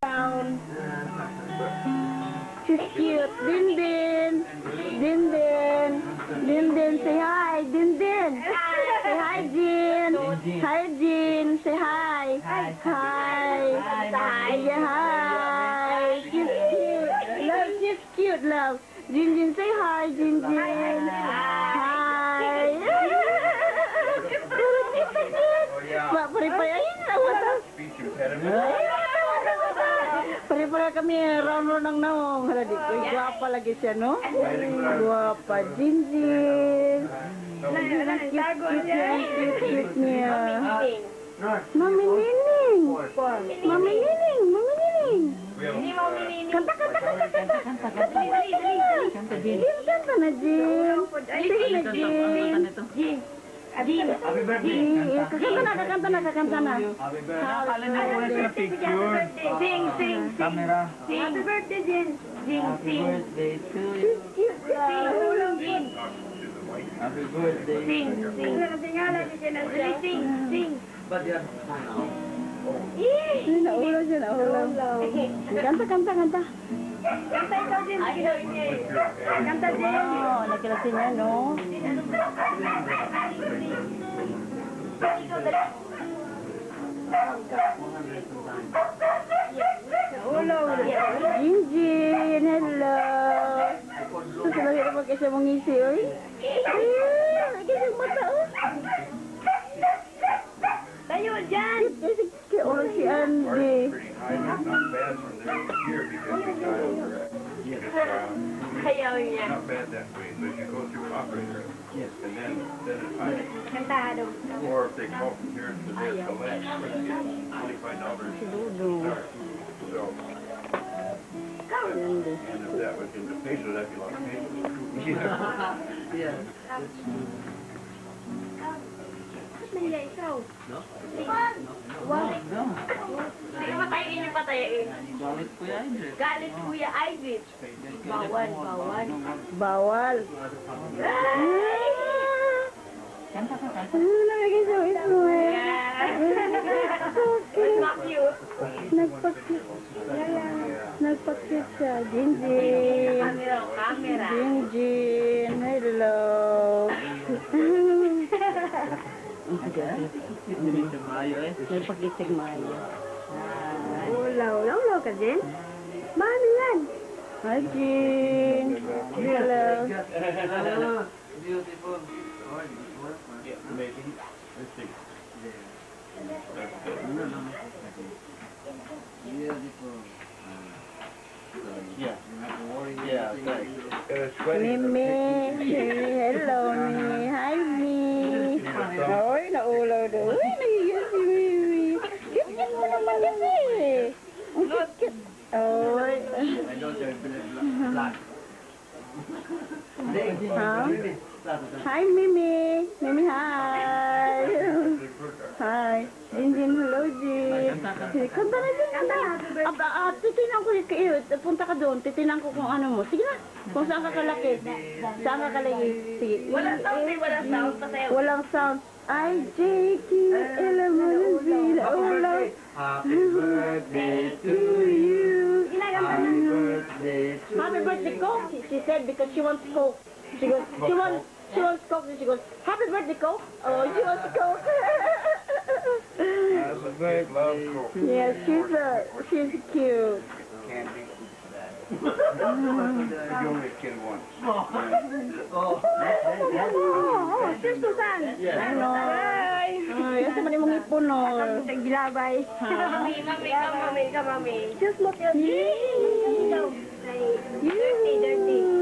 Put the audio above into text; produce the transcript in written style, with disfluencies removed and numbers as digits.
Down. She's cute. Din Din. Din Din. Din Din, say hi. Din Din. Say hi, Jin. Hi, Jin. Say hi. Hi. Hi. Yeah, hi. She's cute. Love, she's cute, love. Jin Jin, say hi, Jin Jin. Hi. Pare-parehin na wala. Pare-pare kami round-round ng naong. Haladi ko, guwapa lagi siya, no? Guwapa, Jin Jin. Cute niya. Mami Nining. Mami Nining. Mami Nining. Kanta. Jin, kanta na, Jin. Sige na, Jin. Happy birthday. Kakanta na. Happy birthday. Sing. Camera. Happy birthday, Jin. Happy birthday to you. Happy birthday. Sing. But yan. Naulo siya. Kanta. Kanta ikaw, Jin. Kanta, Jin. Oh, nakilasi niya, no? Jin, hello. Susunod na pag isa mong ngisi, oy. Lagi siyang mata, oh. Tayo, dyan. Kaya ulo si Andy. Ayaw niya. Not bad that way, but you go through operator, and then it's high. Kantado. Or if they go from here to this, the last, $25 start. So, and if that was in the peso, that'd be like pesos. Yeah. Nahiya ikaw. No? Wow. No. Sige, patayin niyo patayin. Galit ko yan. Galit Kuya Ivy. Bawal. Bawal. Kanta. Lagi siya, ito eh. It's not cute. Nagpakit siya. Jin. Camera. Jin. Hello. Nagpakisig mayo. Ulaw ka, Jin? Mami yan. Hi, Jin. Hello. Beautiful. Yeah, maybe. Let's see. Beautiful. Yeah. Yeah, thanks. Mimi. Hello, Mimi. Hi, Mimi. Oy, naulaw doon. Uy, nahiya si Mimi. Cute mo naman kasi. Ang cute. Oy. Huh? Hi, Mimi. Mimi, hi. Hi. Jin, hello, Jin. Kanta na, Jin. Titinan ko kayo. Punta ka doon. Titinan ko kung ano mo. Sige na. Kung saan ka kalaki. Saan ka kalaki. Sige. Walang sound. Pasayaw. Walang sound. I, J, Q, L, M, N, Z, Ulaw. Happy birthday to you. Happy birthday to you. Happy birthday, Coke. She said because she wants Coke. She goes, she wants Coke. And she goes, happy birthday, Coke. Oh, she wants Coke. Happy birthday. Yeah, she's cute. Candy. You only kid once. Oh. Sis Susan. Ano? Ay, asa man imong ipon, no? Ang gilabay. Mami. Just look at me. Dirty.